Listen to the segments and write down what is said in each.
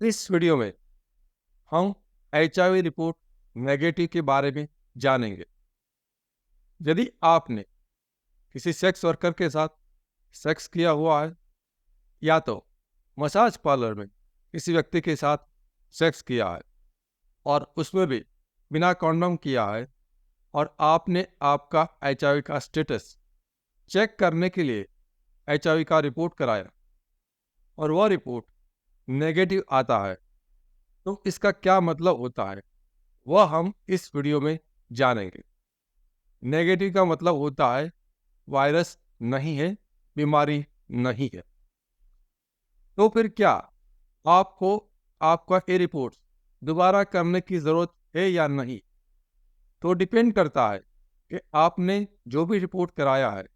इस वीडियो में हम एचआईवी रिपोर्ट नेगेटिव के बारे में जानेंगे। यदि आपने किसी सेक्स वर्कर के साथ सेक्स किया हुआ है या तो मसाज पार्लर में किसी व्यक्ति के साथ सेक्स किया है और उसमें भी बिना कॉन्डोम किया है और आपने आपका एचआईवी का स्टेटस चेक करने के लिए एचआईवी का रिपोर्ट कराया और वह रिपोर्ट नेगेटिव आता है, तो इसका क्या मतलब होता है वह हम इस वीडियो में जानेंगे। नेगेटिव का मतलब होता है वायरस नहीं है, बीमारी नहीं है। तो फिर क्या आपको आपका ये रिपोर्ट दोबारा करने की ज़रूरत है या नहीं? तो डिपेंड करता है कि आपने जो भी रिपोर्ट कराया है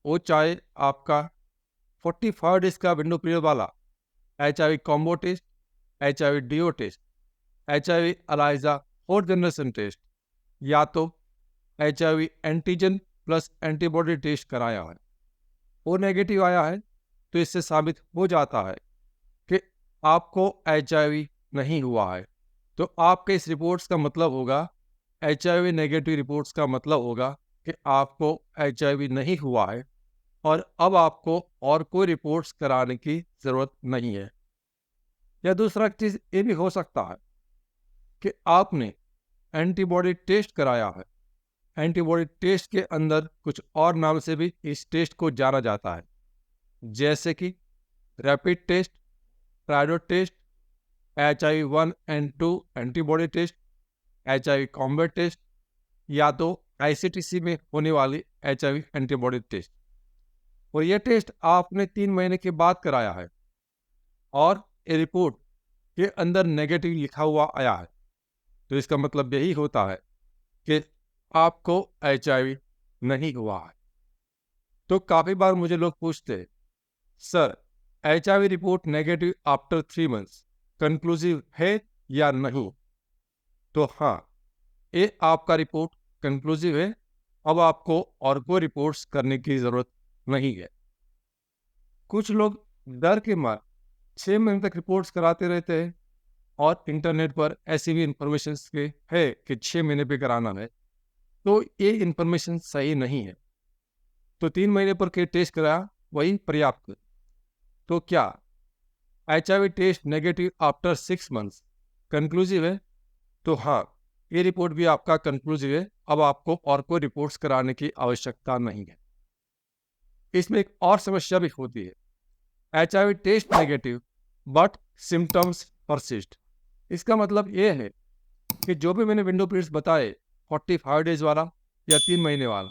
वो चाहे आपका 45 डेज का विंडो पीरियड वाला HIV combo test, HIV DO test, HIV ELISA 4th generation test या तो HIV antigen plus antibody test कराया है, वो नेगेटिव आया है, तो इससे साबित हो जाता है कि आपको एचआईवी नहीं हुआ है। तो आपके इस रिपोर्ट्स का मतलब होगा, एचआईवी नेगेटिव रिपोर्ट्स का मतलब होगा कि आपको एचआईवी नहीं हुआ है और अब आपको और कोई रिपोर्ट्स कराने की ज़रूरत नहीं है। या दूसरा चीज़ ये भी हो सकता है कि आपने एंटीबॉडी टेस्ट कराया है। एंटीबॉडी टेस्ट के अंदर कुछ और नाम से भी इस टेस्ट को जाना जाता है, जैसे कि रैपिड टेस्ट, प्राइडो test, HIV-1 and 2 antibody test, HIV combat test या तो ICTC में होने वाली HIV एंटीबॉडी टेस्ट। और यह टेस्ट आपने 3 महीने के बाद कराया है और ये रिपोर्ट के अंदर नेगेटिव लिखा हुआ आया है, तो इसका मतलब यही होता है कि आपको एचआईवी नहीं हुआ है। तो काफ़ी बार मुझे लोग पूछते हैं, sir HIV report negative after 3 months conclusive है या नहीं? तो हाँ, ये आपका रिपोर्ट कंक्लूसिव है। अब आपको और कोई रिपोर्ट्स करने की ज़रूरत नहीं है। कुछ लोग डर के मारे 6 महीने तक रिपोर्ट्स कराते रहते हैं और इंटरनेट पर ऐसी भी इंफॉर्मेशन है कि 6 महीने पे कराना है, तो ये इंफॉर्मेशन सही नहीं है। तो 3 महीने पर के टेस्ट कराया वही पर्याप्त है। तो क्या HIV test negative after 6 months conclusive है? तो हाँ, ये रिपोर्ट भी आपका कंक्लूसिव है। अब आपको और कोई रिपोर्ट्स कराने की आवश्यकता नहीं है। इसमें एक और समस्या भी होती है, HIV test negative but symptoms persist. इसका मतलब ये है कि जो भी मैंने विंडो पीरियड्स बताए, 45 डेज वाला या 3 महीने वाला,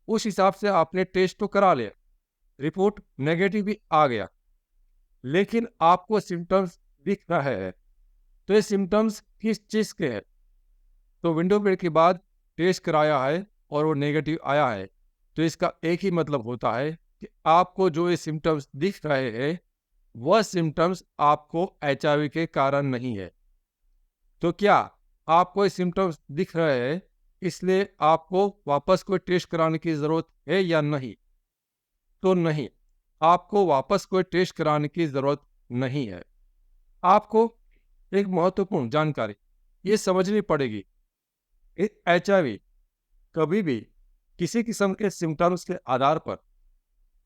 उस हिसाब से आपने टेस्ट तो करा लिया, रिपोर्ट नेगेटिव भी आ गया, लेकिन आपको सिम्टम्स दिख रहे हैं। तो ये सिम्टम्स किस चीज़ के हैं? तो विंडो पीरियड के बाद टेस्ट कराया है और वो नेगेटिव आया है, तो इसका एक ही मतलब होता है कि आपको जो ये सिम्टम्स दिख रहे हैं वह सिम्टम्स आपको एचआईवी के कारण नहीं है। तो क्या आपको ये सिम्टम्स दिख रहे हैं, इसलिए आपको वापस कोई टेस्ट कराने की ज़रूरत है या नहीं? तो नहीं, आपको वापस कोई टेस्ट कराने की ज़रूरत नहीं है। आपको एक महत्वपूर्ण जानकारी ये समझनी पड़ेगी, एचआईवी कभी भी किसी किस्म के सिम्टम्स के आधार पर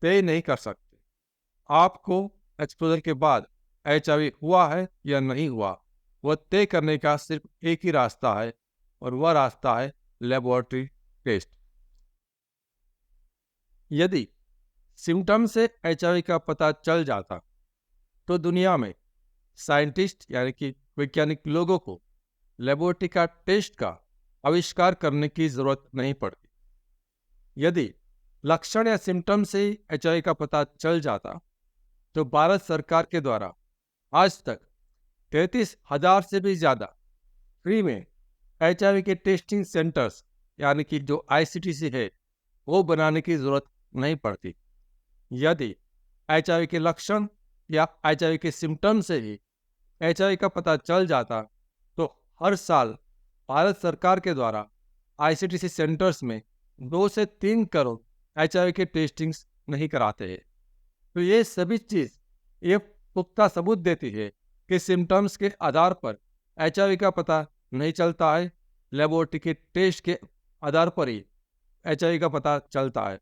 तय नहीं कर सकते। आपको एक्सपोजर के बाद एचआईवी हुआ है या नहीं हुआ, वह तय करने का सिर्फ एक ही रास्ता है और वह रास्ता है लेबोरेटरी टेस्ट। यदि सिम्टम से एचआईवी का पता चल जाता तो दुनिया में साइंटिस्ट यानी कि वैज्ञानिक लोगों को लेबोरेटरी का टेस्ट का आविष्कार करने की ज़रूरत नहीं पड़ती। यदि लक्षण या सिम्टम से एचआईवी का पता चल जाता तो भारत सरकार के द्वारा आज तक 33,000 से भी ज़्यादा फ्री में एचआईवी के टेस्टिंग सेंटर्स यानी कि जो आईसीटीसी है वो बनाने की ज़रूरत नहीं पड़ती। यदि एचआईवी के लक्षण या एचआईवी के सिम्टम से ही एचआईवी का पता चल जाता तो हर साल भारत सरकार के द्वारा आईसीटीसी सेंटर्स में 2 से 3 करोड़ एचआईवी के टेस्टिंग्स नहीं कराते हैं। तो ये सभी चीज़ ये पुख्ता सबूत देती है के सिम्टम्स के आधार पर HIV का पता नहीं चलता है, लेबोरेटरी के टेस्ट के आधार पर ही HIV का पता चलता है।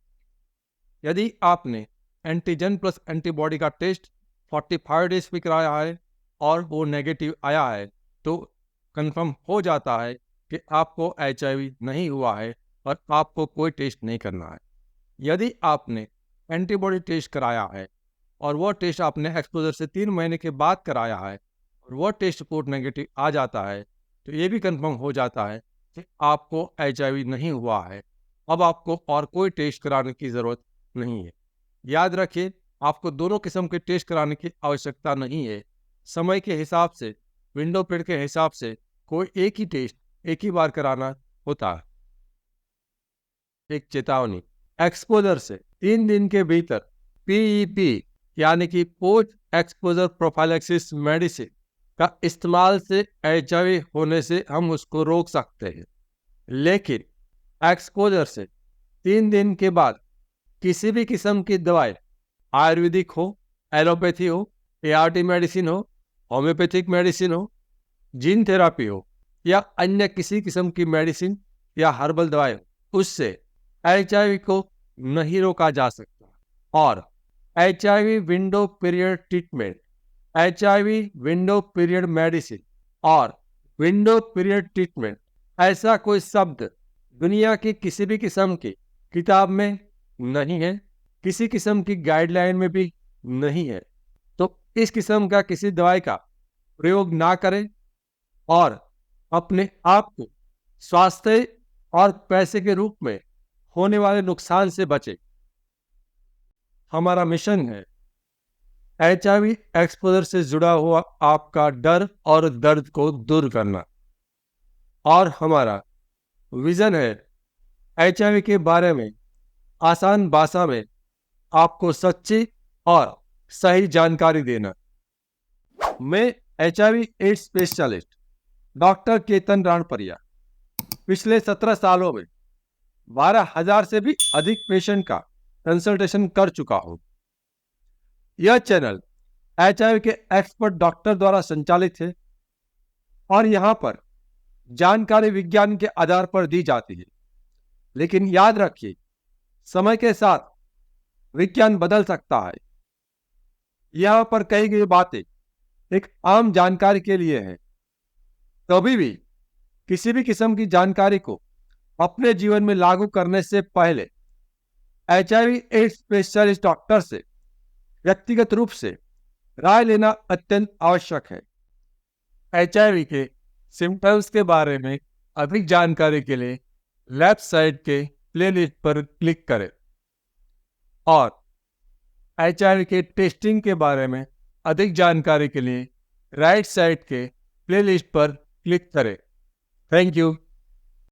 यदि आपने एंटीजन प्लस एंटीबॉडी का टेस्ट 45 डेज पे कराया है और वो नेगेटिव आया है, तो कंफर्म हो जाता है कि आपको HIV नहीं हुआ है और आपको कोई टेस्ट नहीं करना है। यदि आपने एंटीबॉडी टेस्ट कराया है और वो टेस्ट आपने एक्सपोजर से 3 महीने के बाद कराया है और वो टेस्ट रिपोर्ट नेगेटिव आ जाता है, तो ये भी कंफर्म हो जाता है कि आपको HIV नहीं हुआ है। अब आपको और कोई टेस्ट कराने की ज़रूरत नहीं है। याद रखिए, आपको दोनों किस्म के टेस्ट कराने की आवश्यकता नहीं है। समय के हिसाब से, विंडो पीरियड के हिसाब से कोई एक ही टेस्ट एक ही बार कराना होता है। एक चेतावनी, एक्सपोजर से 3 दिन के भीतर PEP यानी कि पोस्ट एक्सपोजर प्रोफाइलैक्सिस मेडिसिन का इस्तेमाल से HIV होने से हम उसको रोक सकते हैं। लेकिन एक्सपोजर से 3 दिन के बाद किसी भी किस्म की दवाई, आयुर्वेदिक हो, एलोपैथी हो, ART मेडिसिन हो, होम्योपैथिक मेडिसिन हो, जीन थेरापी हो या अन्य किसी किस्म की मेडिसिन या हर्बल दवाई हो, उससे HIV को नहीं रोका जा सकता। और HIV window period treatment, HIV window period medicine और विंडो पीरियड ट्रीटमेंट, ऐसा कोई शब्द दुनिया की किसी भी किस्म की किताब में नहीं है, किसी किस्म की गाइडलाइन में भी नहीं है। तो इस किस्म का किसी दवाई का प्रयोग ना करें और अपने आप को स्वास्थ्य और पैसे के रूप में होने वाले नुकसान से बचें। हमारा मिशन है HIV एक्सपोजर से जुड़ा हुआ आपका डर और दर्द को दूर करना, और हमारा विजन है HIV के बारे में आसान भाषा में आपको सच्ची और सही जानकारी देना। मैं HIV AIDS specialist doctor Ketan Ranparia पिछले 17 सालों में 12,000 से भी अधिक पेशेंट का कंसल्टेशन कर चुका हूं। यह चैनल HIV के एक्सपर्ट डॉक्टर द्वारा संचालित है और यहां पर जानकारी विज्ञान के आधार पर दी जाती है। लेकिन याद रखिए, समय के साथ विज्ञान बदल सकता है। यहां पर कही गई बातें एक आम जानकारी के लिए है। कभी भी किसी भी किस्म की जानकारी को अपने जीवन में लागू करने से पहले HIV एड्स स्पेशलिस्ट डॉक्टर से व्यक्तिगत रूप से राय लेना अत्यंत आवश्यक है। HIV के सिम्टम्स के बारे में अधिक जानकारी के लिए लेफ्ट साइड के प्लेलिस्ट पर क्लिक करें और HIV के टेस्टिंग के बारे में अधिक जानकारी के लिए राइट साइड के प्लेलिस्ट पर क्लिक करें। Thank you.